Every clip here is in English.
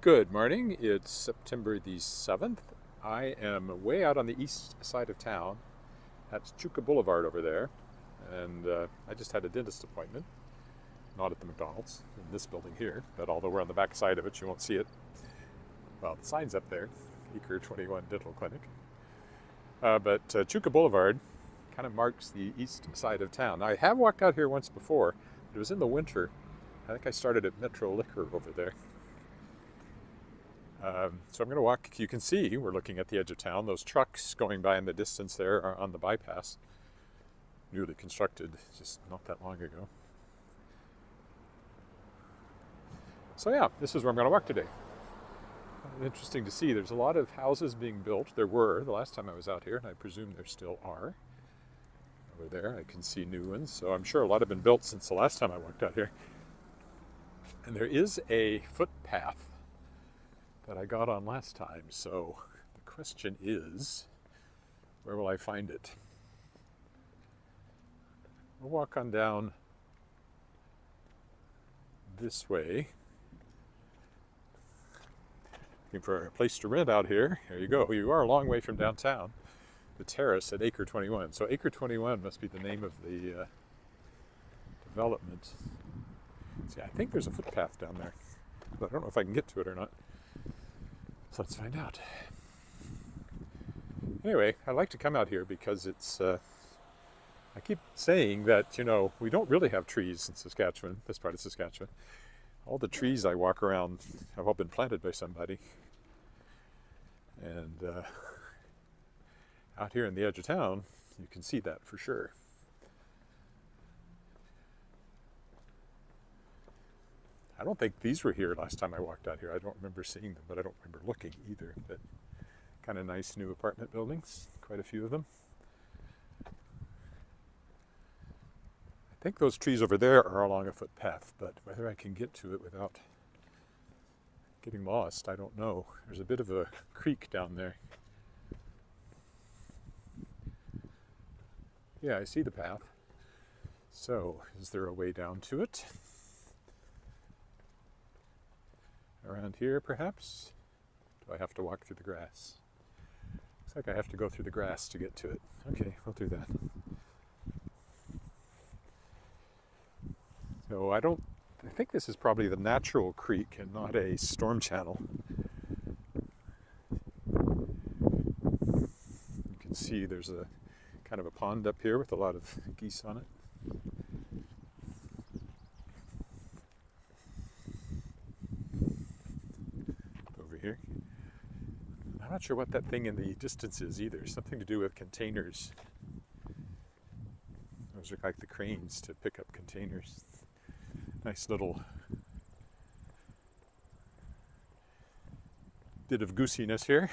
Good morning. It's September the 7th. I am way out on the east side of town. That's Chuka Boulevard over there. And I just had a dentist appointment, not at the McDonald's, in this building here, but although we're on the back side of it, you won't see it. Well, the sign's up there, Acre 21 Dental Clinic. But Chuka Boulevard kind of marks the east side of town. Now, I have walked out here once before, but it was in the winter. I think I started at Metro Liquor over there. So I'm going to walk. You can see we're looking at the edge of town. Those trucks going by in the distance there are on the bypass, newly constructed just not that long ago. So yeah, this is where I'm going to walk today. Interesting to see. There's a lot of houses being built. There were the last time I was out here, and I presume there still are. Over there, I can see new ones. So I'm sure a lot have been built since the last time I walked out here. And there is a footpath that I got on last time. So the question is, where will I find it? We'll walk on down this way. Looking for a place to rent out here. There you go. You are a long way from downtown. The terrace at Acre 21. So Acre 21 must be the name of the development. See, I think there's a footpath down there, but I don't know if I can get to it or not. So let's find out. Anyway, I like to come out here because it's, I keep saying that, we don't really have trees in Saskatchewan, this part of Saskatchewan. All the trees I walk around have all been planted by somebody. And out here in the edge of town, you can see that for sure. I don't think these were here last time I walked out here. I don't remember seeing them, but I don't remember looking either. But kind of nice new apartment buildings, quite a few of them. I think those trees over there are along a footpath, but whether I can get to it without getting lost, I don't know. There's a bit of a creek down there. Yeah, I see the path. So, is there a way down to it? Around here, perhaps? Do I have to walk through the grass? Looks like I have to go through the grass to get to it. Okay, we'll do that. So I think this is probably the natural creek and not a storm channel. You can see there's a kind of a pond up here with a lot of geese on it. Here. I'm not sure what that thing in the distance is either. Something to do with containers. Those are like the cranes to pick up containers. Nice little bit of goosiness here.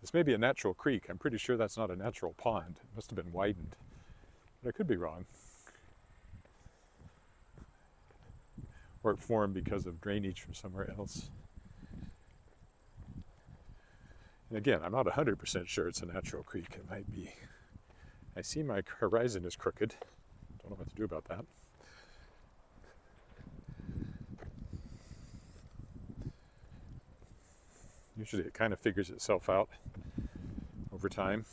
This may be a natural creek. I'm pretty sure that's not a natural pond. It must have been widened. But I could be wrong. Or it formed because of drainage from somewhere else. And again, I'm not 100% sure it's a natural creek. It might be. I see my horizon is crooked. Don't know what to do about that. Usually it kind of figures itself out over time.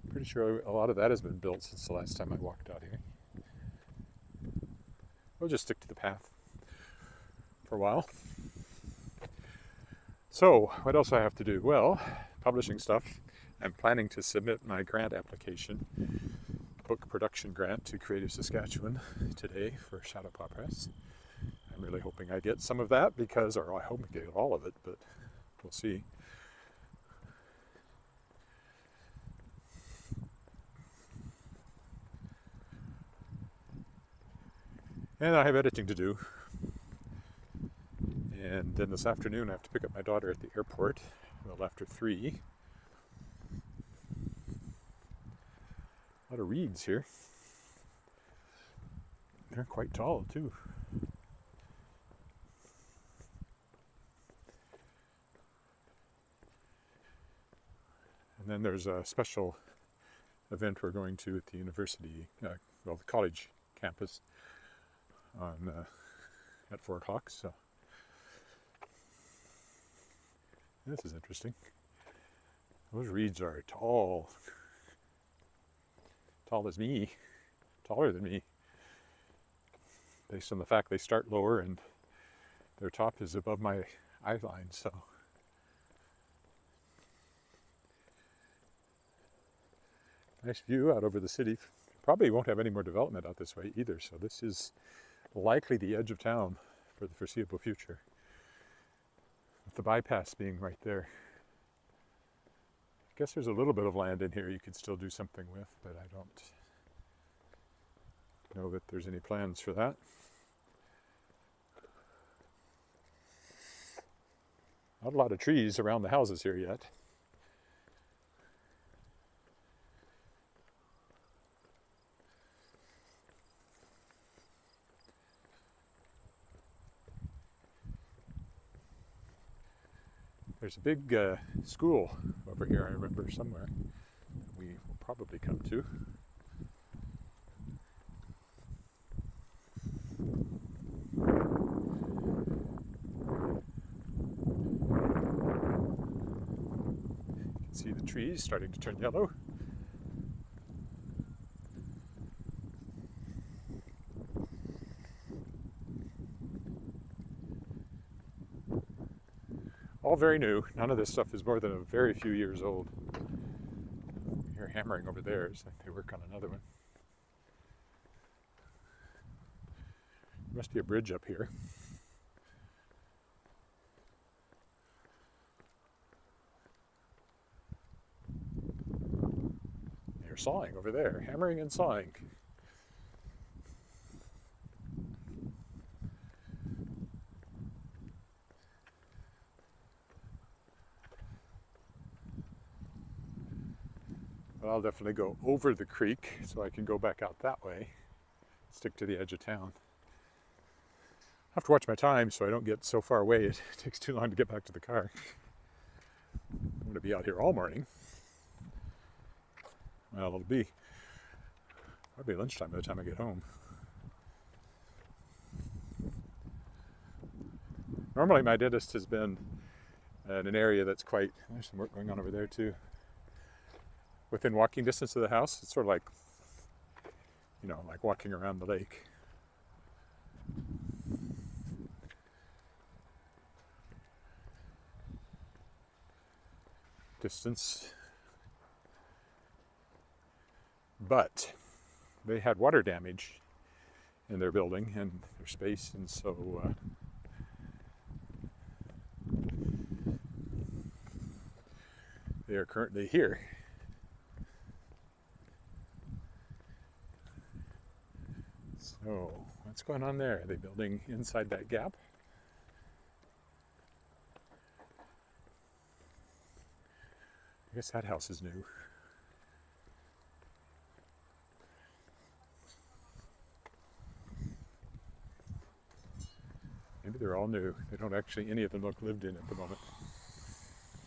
Pretty sure a lot of that has been built since the last time I walked out here. We'll just stick to the path for a while. So, what else do I have to do? Well, publishing stuff. I'm planning to submit my grant application, book production grant to Creative Saskatchewan today for Shadow Paw Press. I'm really hoping I get some of that or I hope I get all of it, but we'll see. And I have editing to do. And then this afternoon I have to pick up my daughter at the airport, well, after 3. A lot of reeds here. They're quite tall too. then there's a special event we're going to at the university, the college campus on at 4 o'clock. So this is interesting. Those reeds are tall as me, taller than me, based on the fact they start lower and their top is above my eye line. So nice view out over the city. Probably won't have any more development out this way either, so this is likely the edge of town for the foreseeable future, with the bypass being right there. I guess there's a little bit of land in here you could still do something with, but I don't know that there's any plans for that. Not a lot of trees around the houses here yet. There's a big school over here, I remember, somewhere we will probably come to. You can see the trees starting to turn yellow. All very new. None of this stuff is more than a very few years old. You're hammering over there as they work on another one. There must be a bridge up here. They're sawing over there, hammering and sawing. I'll definitely go over the creek so I can go back out that way, stick to the edge of town. I have to watch my time so I don't get so far away it takes too long to get back to the car. I'm going to be out here all morning. Well, it'll be probably lunchtime by the time I get home. Normally my dentist has been in an area that's quite, there's some work going on over there too, within walking distance of the house. It's sort of like, you know, like walking around the lake. Distance. But they had water damage in their building and their space, and so they are currently here. So, what's going on there? Are they building inside that gap? I guess that house is new. Maybe they're all new. They don't actually, any of them look lived in at the moment.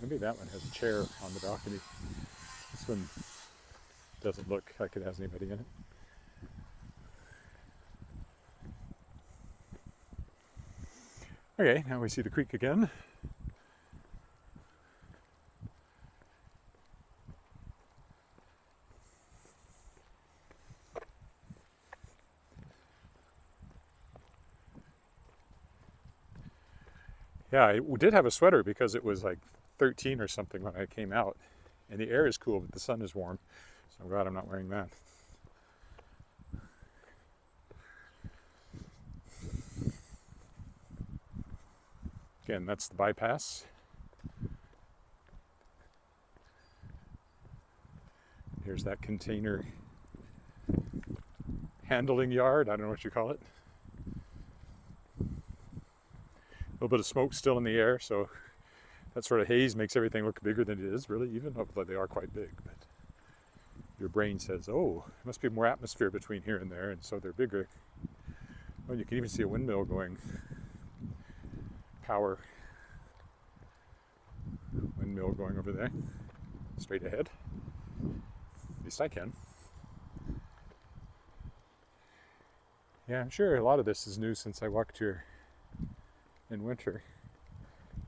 Maybe that one has a chair on the balcony. This one doesn't look like it has anybody in it. Okay, now we see the creek again. Yeah, I did have a sweater because it was like 13 or something when I came out. And the air is cool, but the sun is warm. So I'm glad I'm not wearing that. Again, that's the bypass. Here's that container handling yard. I don't know what you call it. A little bit of smoke still in the air, so that sort of haze makes everything look bigger than it is, really, even though they are quite big. But your brain says, oh, there must be more atmosphere between here and there, and so they're bigger. Well, you can even see a windmill going. Power windmill going over there. straight ahead. At least I can. Yeah, I'm sure a lot of this is new since I walked here in winter.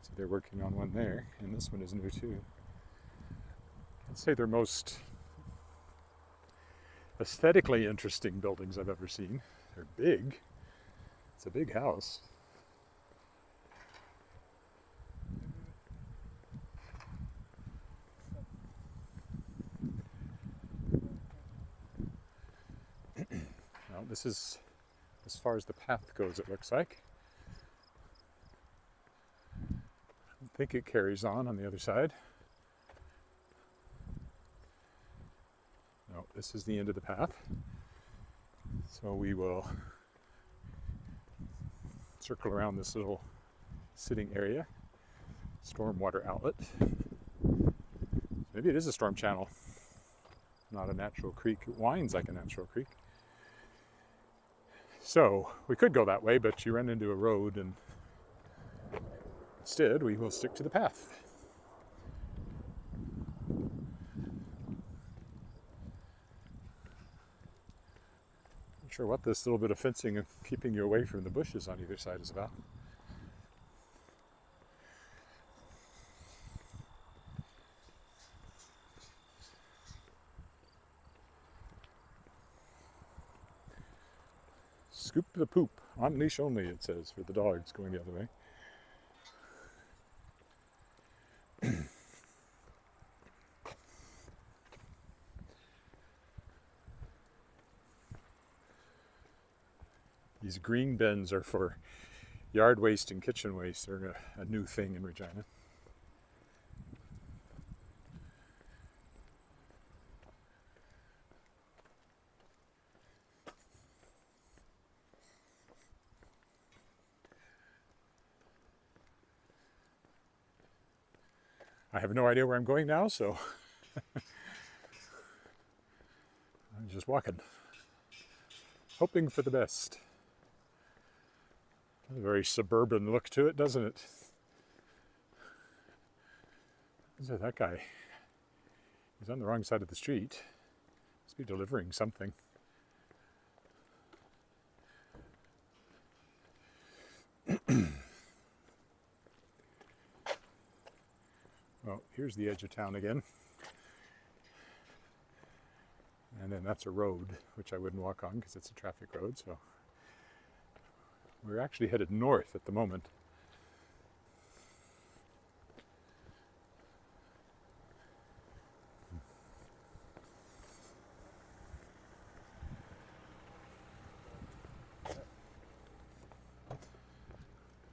So they're working on one there, and this one is new too. I'd say they're most aesthetically interesting buildings I've ever seen. They're big. It's a big house. Now, this is as far as the path goes, it looks like. I think it carries on the other side. No, this is the end of the path. So we will circle around this little sitting area, stormwater outlet. Maybe it is a storm channel, not a natural creek. It winds like a natural creek. So we could go that way, but you run into a road, and instead we will stick to the path. Not sure what this little bit of fencing and keeping you away from the bushes on either side is about. Scoop the poop, on leash only, it says, for the dogs going the other way. These green bins are for yard waste and kitchen waste. They're a new thing in Regina. I have no idea where I'm going now, so I'm just walking, hoping for the best. A very suburban look to it, doesn't it? Look at that guy. He's on the wrong side of the street. Must be delivering something. Well, here's the edge of town again. And then that's a road, which I wouldn't walk on because it's a traffic road. So we're actually headed north at the moment.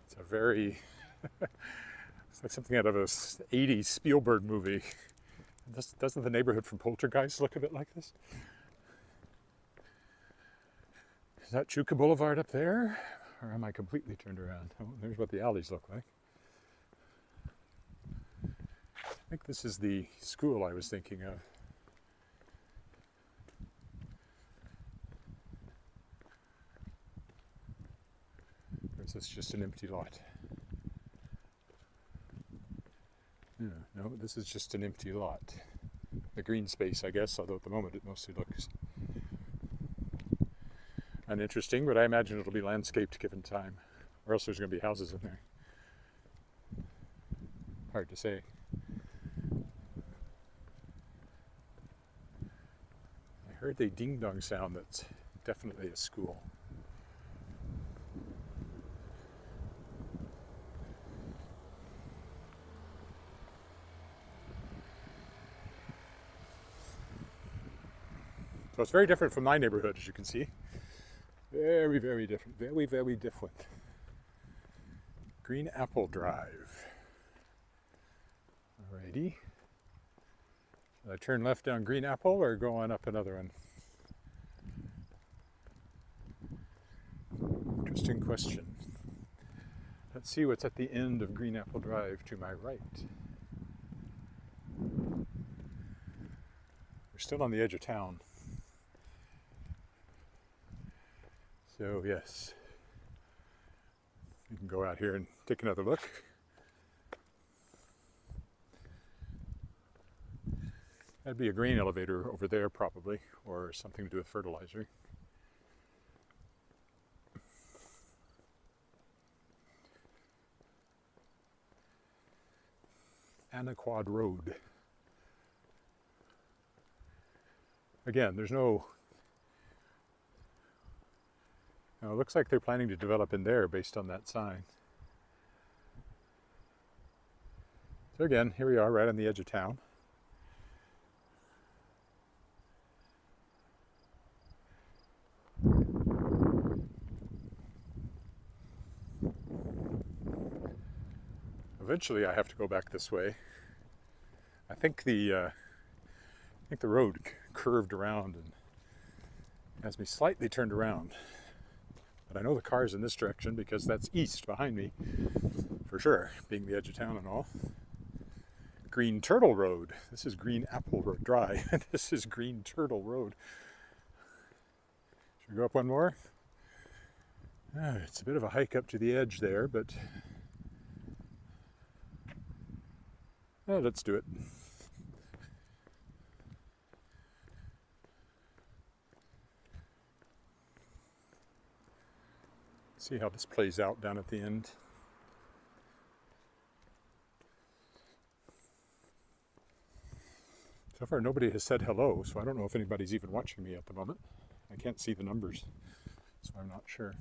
It's a very... It's like something out of a 80s Spielberg movie. Doesn't the neighborhood from Poltergeist look a bit like this? Is that Chuka Boulevard up there? Or am I completely turned around? Oh, there's what the alleys look like. I think this is the school I was thinking of. Or is this just an empty lot? No, this is just an empty lot. The green space, I guess, although at the moment it mostly looks uninteresting, but I imagine it'll be landscaped given time, or else there's going to be houses in there. Hard to say. I heard a ding-dong sound that's definitely a school. So it's very different from my neighborhood, as you can see. Very, very different. Very, very different. Green Apple Drive. Alrighty. Should I turn left down Green Apple or go on up another one? Interesting question. Let's see what's at the end of Green Apple Drive to my right. We're still on the edge of town. So yes, you can go out here and take another look. That'd be a grain elevator over there probably, or something to do with fertilizer. Anaquad Road. Again, there's no... It looks like they're planning to develop in there based on that sign. So again, here we are right on the edge of town. Eventually I have to go back this way. I think the road curved around and has me slightly turned around. But I know the car's in this direction because that's east behind me, for sure, being the edge of town and all. Green Turtle Road. This is Green Apple Road Dry. This is Green Turtle Road. Should we go up one more? It's a bit of a hike up to the edge there, but let's do it. See how this plays out down at the end. So far nobody has said hello, so I don't know if anybody's even watching me at the moment. I can't see the numbers, so I'm not sure.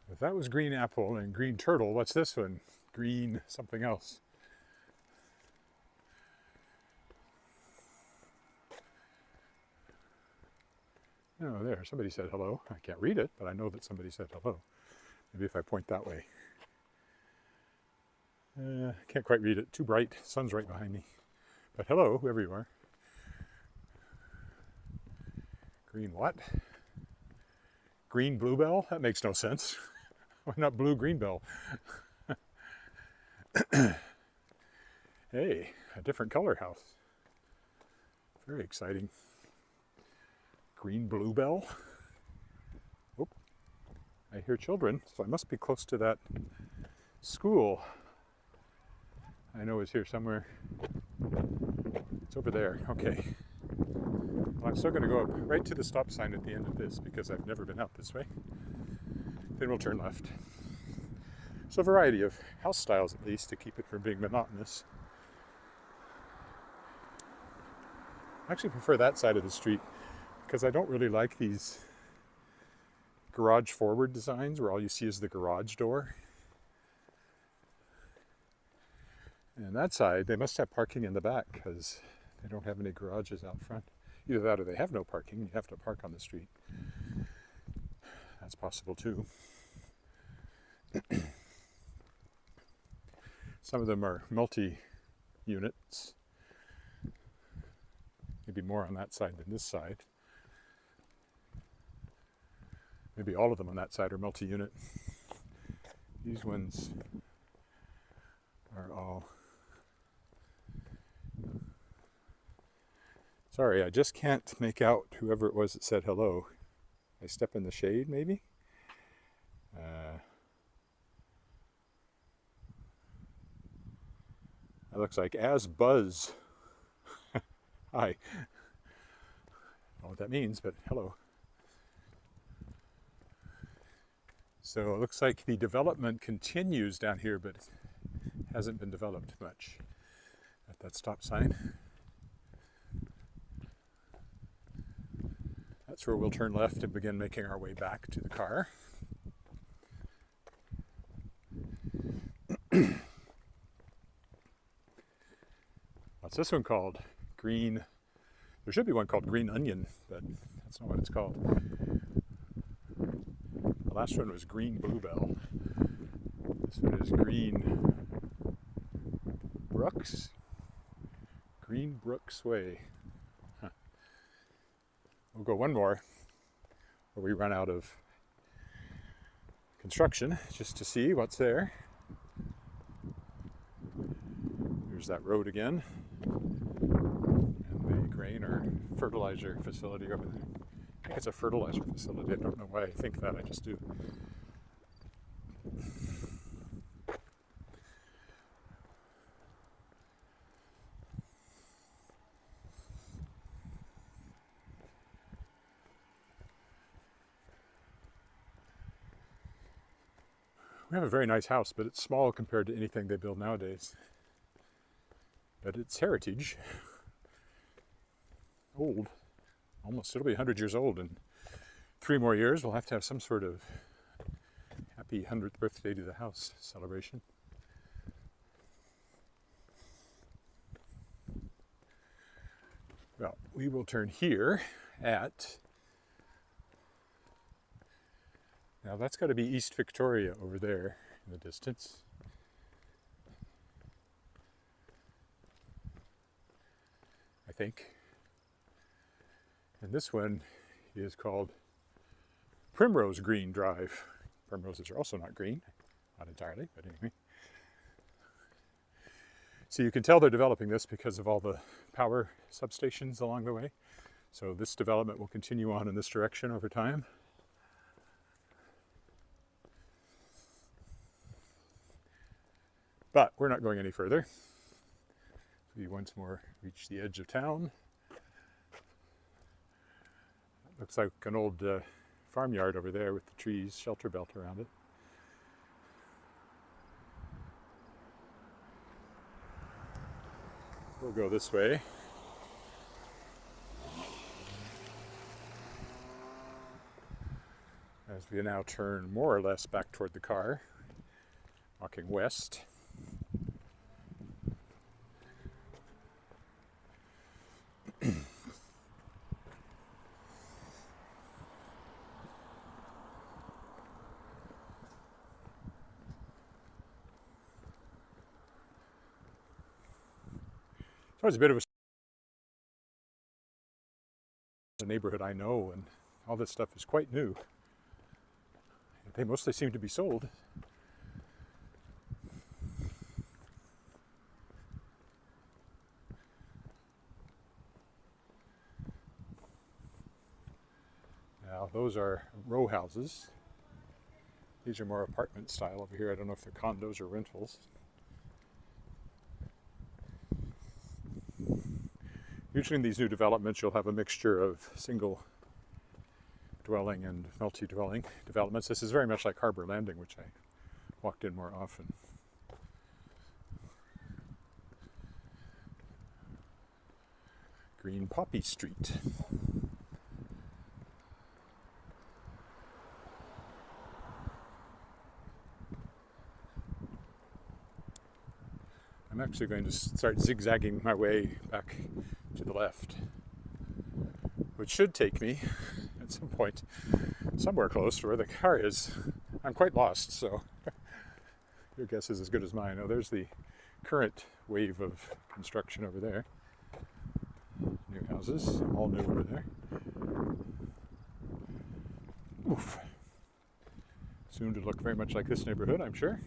If that was Green Apple and Green Turtle, what's this one? Green something else. Oh, there, somebody said hello. I can't read it, but I know that somebody said hello. Maybe if I point that way. Can't quite read it, too bright. Sun's right behind me. But hello, whoever you are. Green what? Green Bluebell? That makes no sense. Why not Blue Greenbell? Hey, a different color house. Very exciting. Green Bluebell. Oh, I hear children, so I must be close to that school. I know is here somewhere. It's over there. Okay. Well, I'm still going to go up right to the stop sign at the end of this because I've never been out this way. Then we'll turn left. So a variety of house styles at least to keep it from being monotonous. I actually prefer that side of the street because I don't really like these garage forward designs where all you see is the garage door. And that side, they must have parking in the back because they don't have any garages out front. Either that or they have no parking. You have to park on the street. That's possible too. Some of them are multi-units. Maybe more on that side than this side. Maybe all of them on that side are multi-unit. These ones are all... Sorry, I just can't make out whoever it was that said hello. I step in the shade, maybe? That looks like As Buzz. Hi. I don't know what that means, but hello. So it looks like the development continues down here, but it hasn't been developed much at that stop sign. That's where we'll turn left and begin making our way back to the car. What's this one called? Green. There should be one called Green Onion, but that's not what it's called. The last one was Green Bluebell. This one is Green Brooks. Greenbrooks Way. Huh. We'll go one more where we run out of construction just to see what's there. There's that road again, and the grain or fertilizer facility over there. I think it's a fertilizer facility. I don't know why I think that, I just do. We have a very nice house, but it's small compared to anything they build nowadays. But it's heritage. Old. Almost, it'll be 100 years old in 3 more years. We'll have to have some sort of happy 100th birthday to the house celebration. Well, we will turn here at... Now that's got to be East Victoria over there in the distance. I think. And this one is called Primrose Green Drive. Primroses are also not green, not entirely, but anyway. So you can tell they're developing this because of all the power substations along the way. So this development will continue on in this direction over time. But we're not going any further. We once more reach the edge of town. Looks like an old farmyard over there with the trees, shelter belt around it. We'll go this way. As we now turn more or less back toward the car, walking west. It's always a bit of a neighborhood I know, and all this stuff is quite new. They mostly seem to be sold. Now those are row houses. These are more apartment style over here. I don't know if they're condos or rentals. Usually in these new developments you'll have a mixture of single dwelling and multi-dwelling developments. This is very much like Harbour Landing, which I walked in more often. Green Poppy Street. I'm actually going to start zigzagging my way back to the left, which should take me at some point somewhere close to where the car is. I'm quite lost, so your guess is as good as mine. Oh, there's the current wave of construction over there. New houses, all new over there. Oof. Soon to look very much like this neighborhood, I'm sure.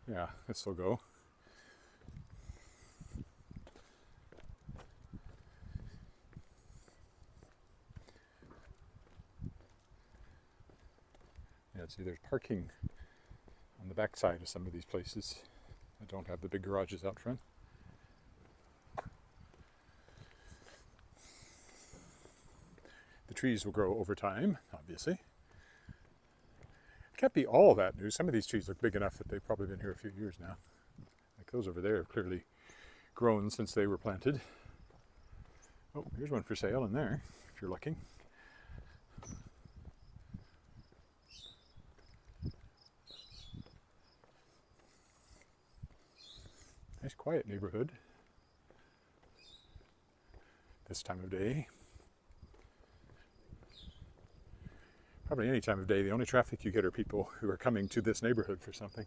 Yeah, this will go. Yeah, see, there's parking on the back side of some of these places that don't have the big garages out front. The trees will grow over time, obviously. It can't be all that new. Some of these trees look big enough that they've probably been here a few years now. Like those over there have clearly grown since they were planted. Oh, here's one for sale in there, if you're looking. Nice quiet neighborhood this time of day. Probably any time of day. The only traffic you get are people who are coming to this neighborhood for something.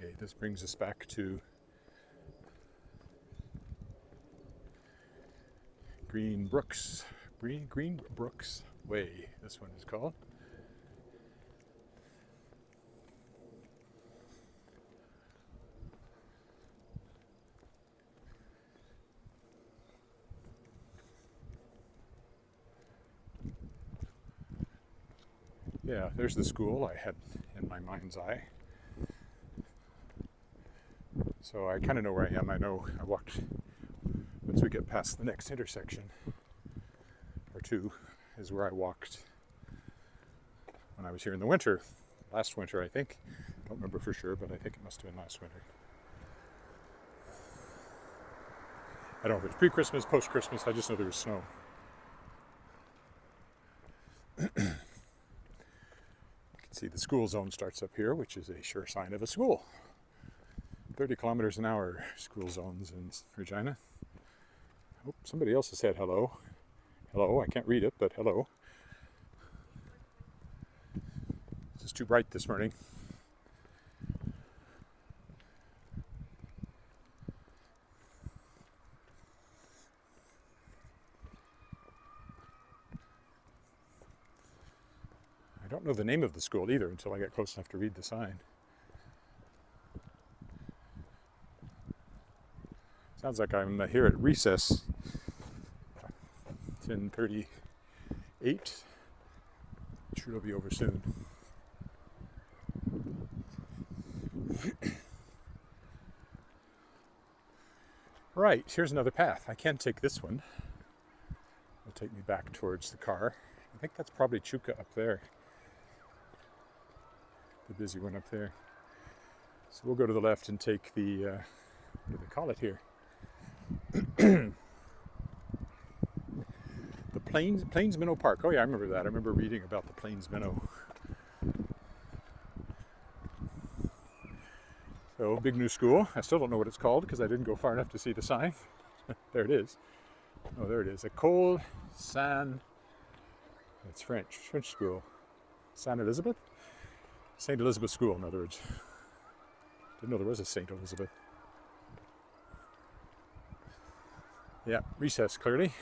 Okay, this brings us back to Green Brooks Way, this one is called. Yeah, there's the school I had in my mind's eye. So I kind of know where I am. I know I walked, once we get past the next intersection, or two, is where I walked when I was here in the winter. Last winter, I think. Don't remember for sure, but I think it must have been last winter. I don't know if it's pre-Christmas, post-Christmas, I just know there was snow. See, the school zone starts up here, which is a sure sign of a school. 30 kilometers an hour school zones in Regina. Oh, somebody else has said hello. Hello, I can't read it, but hello. This is too bright this morning. I don't know the name of the school either until I get close enough to read the sign. Sounds like I'm here at recess. 10:38. Sure it'll be over soon. Right, here's another path. I can take this one. It'll take me back towards the car. I think that's probably Chuka up there. The busy one up there. So we'll go to the left and take the, what do they call it here? The Plains Minnow Park. Oh yeah, I remember that. I remember reading about the Plains Minnow. So, big new school. I still don't know what it's called because I didn't go far enough to see the sign. There it is. Oh, there it is. École Saint... It's French school. Saint Elizabeth? St. Elizabeth School, in other words. Didn't know there was a St. Elizabeth. Yeah, recess, clearly.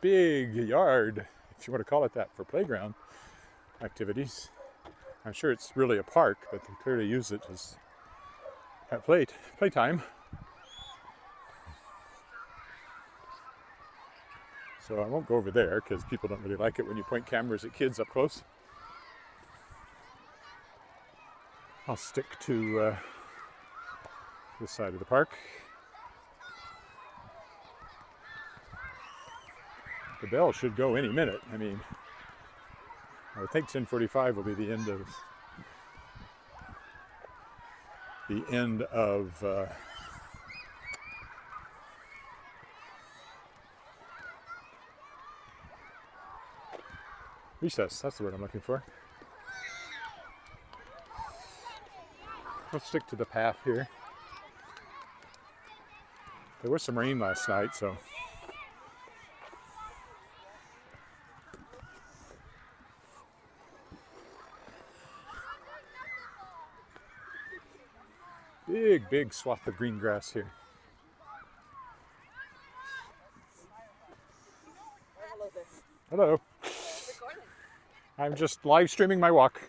Big yard, if you want to call it that, for playground activities. I'm sure it's really a park, but they clearly use it as at playtime. So I won't go over there because people don't really like it when you point cameras at kids up close. I'll stick to this side of the park. The bell should go any minute. I mean, I think 10:45 will be the end of recess. That's the word I'm looking for. Let's stick to the path here. There was some rain last night, so big swath of green grass here. Hello there. Hello. I'm just live streaming my walk.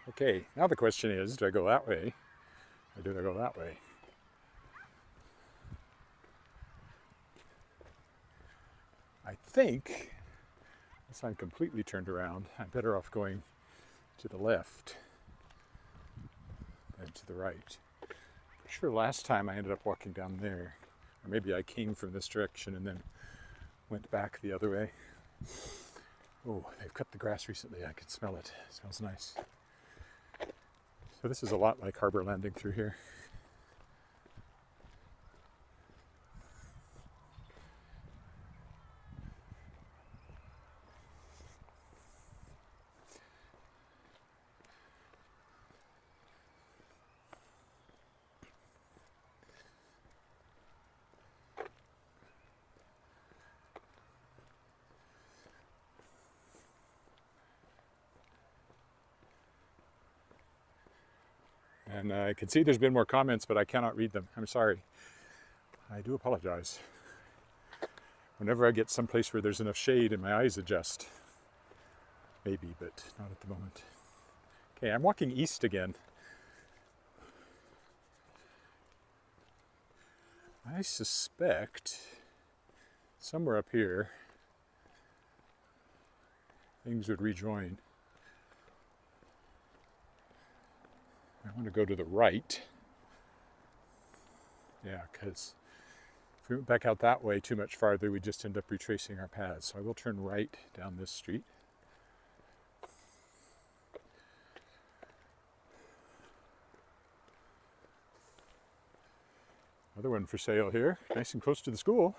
Okay, now the question is, do I go that way or do I go that way? I think, unless I'm completely turned around, I'm better off going to the left than to the right. For sure last time I ended up walking down there. Or maybe I came from this direction and then went back the other way. Oh, they've cut the grass recently. I can smell it. It smells nice. So this is a lot like Harbor Landing through here. And I can see there's been more comments, but I cannot read them. I'm sorry. I do apologize. Whenever I get someplace where there's enough shade and my eyes adjust. Maybe, but not at the moment. Okay, I'm walking east again. I suspect somewhere up here things would rejoin. I want to go to the right. Yeah, because if we went back out that way too much farther, we'd just end up retracing our paths. So I will turn right down this street. Another one for sale here, nice and close to the school.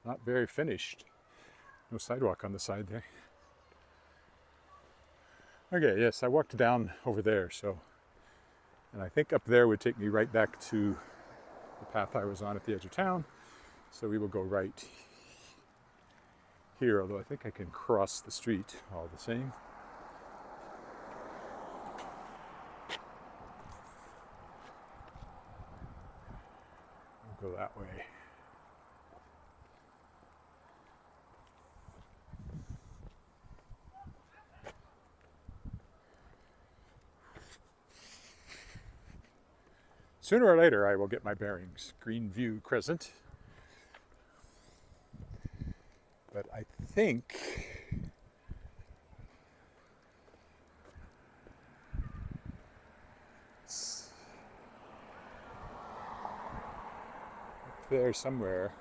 Not very finished. No sidewalk on the side there. Okay, yes, I walked down over there, and I think up there would take me right back to the path I was on at the edge of town. So we will go right here, although I think I can cross the street all the same. We'll go that way. Sooner or later, I will get my bearings. Greenview Crescent. But I think it's up there somewhere.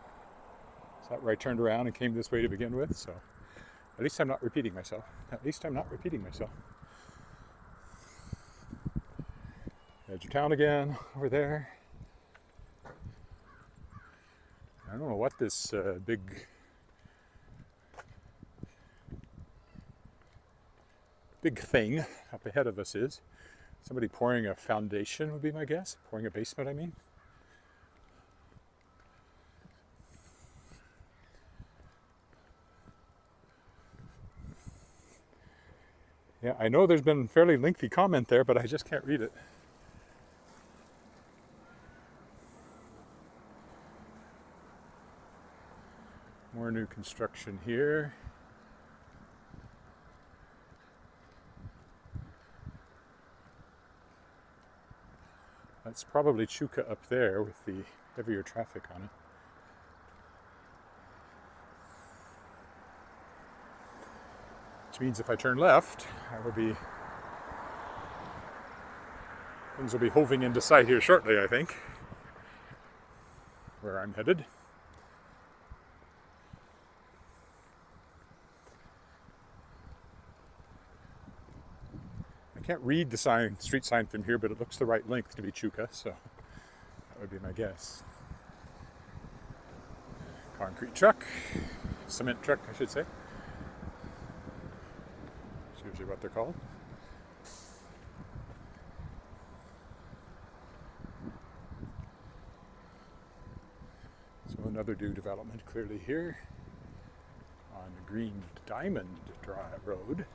Is that where I turned around and came this way to begin with? So at least I'm not repeating myself. Edge of town again, over there. I don't know what this big thing up ahead of us is. Somebody pouring a foundation would be my guess. Pouring a basement, I mean. Yeah, I know there's been a fairly lengthy comment there, but I just can't read it. More new construction here. That's probably Chuka up there with the heavier traffic on it. Which means if I turn left, things will be hoving into sight here shortly, I think, where I'm headed. I can't read the street sign from here, but it looks the right length to be Chuka, so that would be my guess. Concrete truck, cement truck, I should say. That's usually what they're called. So another new development clearly here on the Green Diamond Drive Road.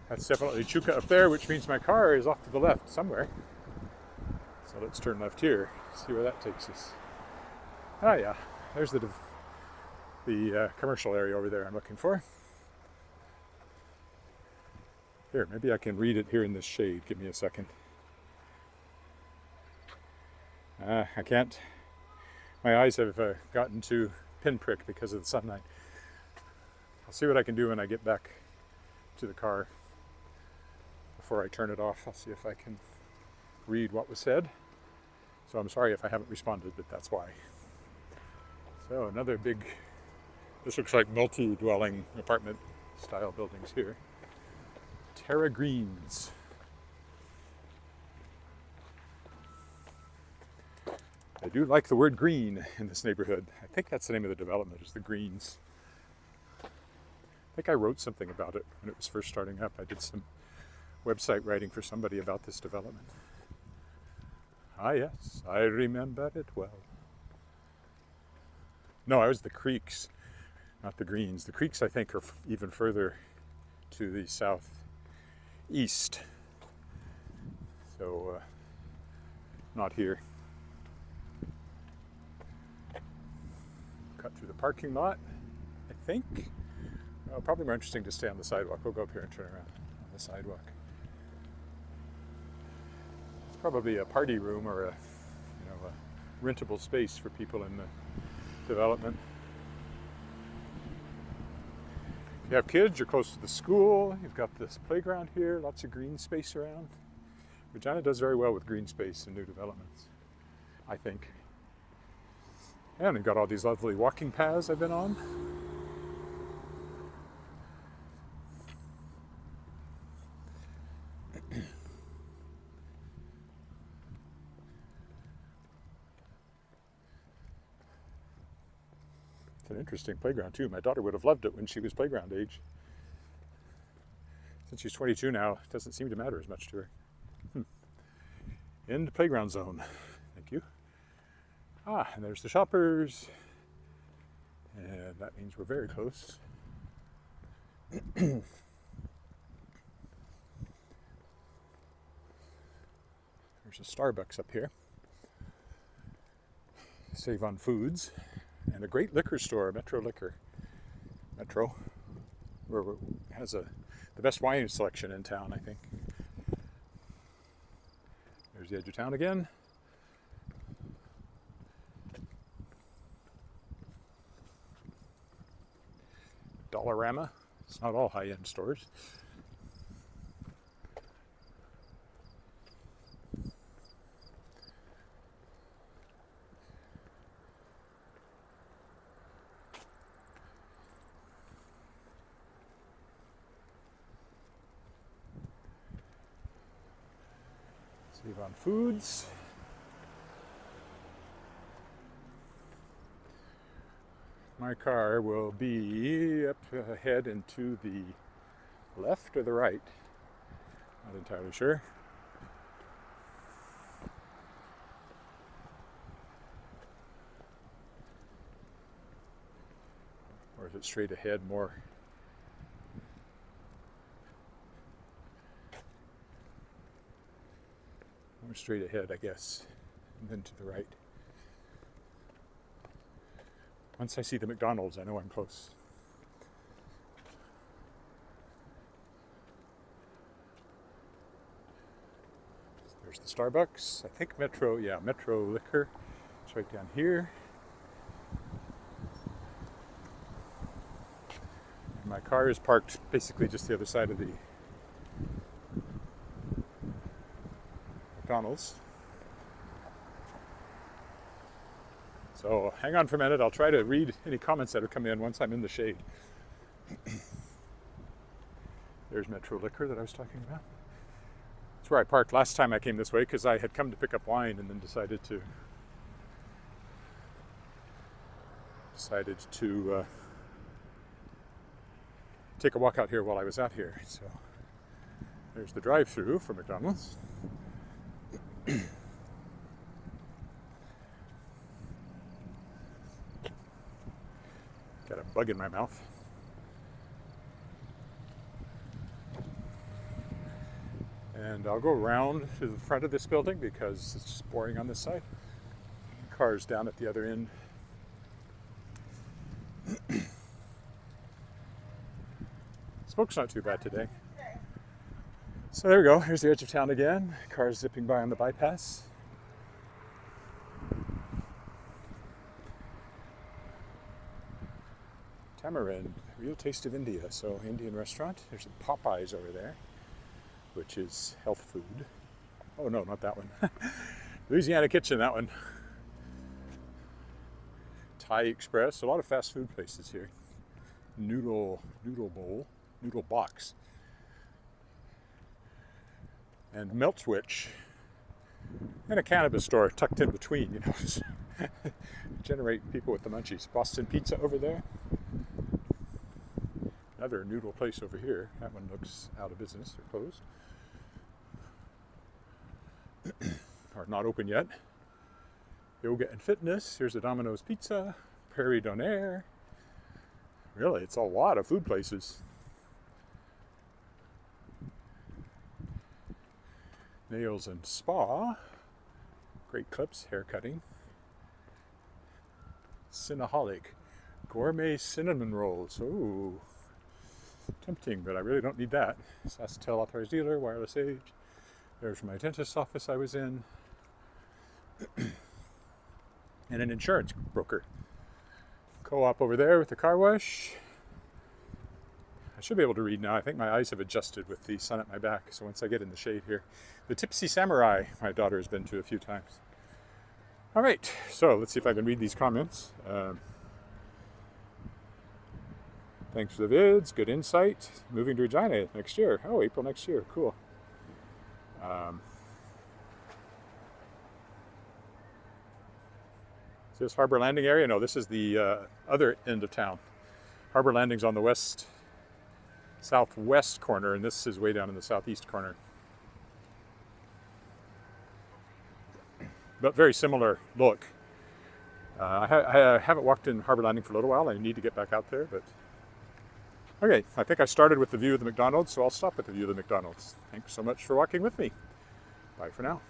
That's definitely Chuka up there, which means my car is off to the left somewhere. So let's turn left here, see where that takes us. Ah yeah, there's the commercial area over there I'm looking for. Here, maybe I can read it here in this shade. Give me a second. I can't. My eyes have gotten to pinprick because of the sunlight. I'll see what I can do when I get back to the car. Before I turn it off, I'll see if I can read what was said. So I'm sorry if I haven't responded, but that's why. So another big, this looks like multi-dwelling apartment style buildings here. Terra Greens. I do like the word green in this neighborhood. I think that's the name of the development, is the Greens. I think I wrote something about it when it was first starting up. I did some website writing for somebody about this development. Ah yes, I remember it well. No, I was the Creeks, not the Greens. The Creeks, I think, are even further to the southeast. So not here. Cut through the parking lot, I think. Probably more interesting to stay on the sidewalk. We'll go up here and turn around on the sidewalk. It's probably a party room or a rentable space for people in the development. If you have kids, you're close to the school. You've got this playground here, lots of green space around. Regina does very well with green space in new developments, I think. And we've got all these lovely walking paths I've been on. It's an interesting playground too. My daughter would have loved it when she was playground age. Since she's 22 now, it doesn't seem to matter as much to her. End playground zone. Thank you. And there's the shoppers. And that means we're very close. There's a Starbucks up here. Save on foods. And a great liquor store, Metro Liquor. Metro. Where has the best wine selection in town, I think. There's the edge of town again. Dollarama. It's not all high-end stores. Save on foods. My car will be up ahead and to the left or the right. Not entirely sure. Or is it straight ahead more? More straight ahead, I guess, and then to the right. Once I see the McDonald's, I know I'm close. There's the Starbucks. I think Metro Liquor. It's right down here. And my car is parked basically just the other side of the McDonald's. So hang on for a minute. I'll try to read any comments that have come in once I'm in the shade. There's Metro Liquor that I was talking about. That's where I parked last time I came this way because I had come to pick up wine and then decided to take a walk out here while I was out here. So there's the drive-through for McDonald's. Got a bug in my mouth. And I'll go around to the front of this building because it's just boring on this side. Cars down at the other end. Smoke's not too bad today. So there we go. Here's the edge of town again. Cars zipping by on the bypass. Tamarind, real taste of India. So Indian restaurant. There's a Popeyes over there, which is health food. Oh no, not that one. Louisiana Kitchen, that one. Thai Express. A lot of fast food places here. Noodle bowl, noodle box. And Meltwitch. And a cannabis store tucked in between, you know. Generate people with the munchies. Boston Pizza over there. Another noodle place over here. That one looks out of business or closed. Or not open yet. Yoga and fitness. Here's a Domino's Pizza. Prairie Donaire. Really, it's a lot of food places. Nails and Spa. Great clips, hair cutting. Cinnaholic. Gourmet cinnamon rolls. Ooh. Tempting, but I really don't need that. Saskatchewan authorized dealer, wireless age. There's my dentist's office I was in. And an insurance broker. Co-op over there with the car wash. I should be able to read now. I think my eyes have adjusted with the sun at my back, so once I get in the shade here. The Tipsy Samurai, my daughter has been to a few times. All right, so let's see if I can read these comments. Thanks for the vids, good insight. Moving to Regina next year. Oh, April next year, cool. Is this Harbor Landing area? No, this is the other end of town. Harbor Landing's on the southwest corner, and this is way down in the southeast corner. But very similar look. I haven't walked in Harbor Landing for a little while. I need to get back out there, but okay, I think I started with the view of the McDonald's, so I'll stop at the view of the McDonald's. Thanks so much for walking with me. Bye for now.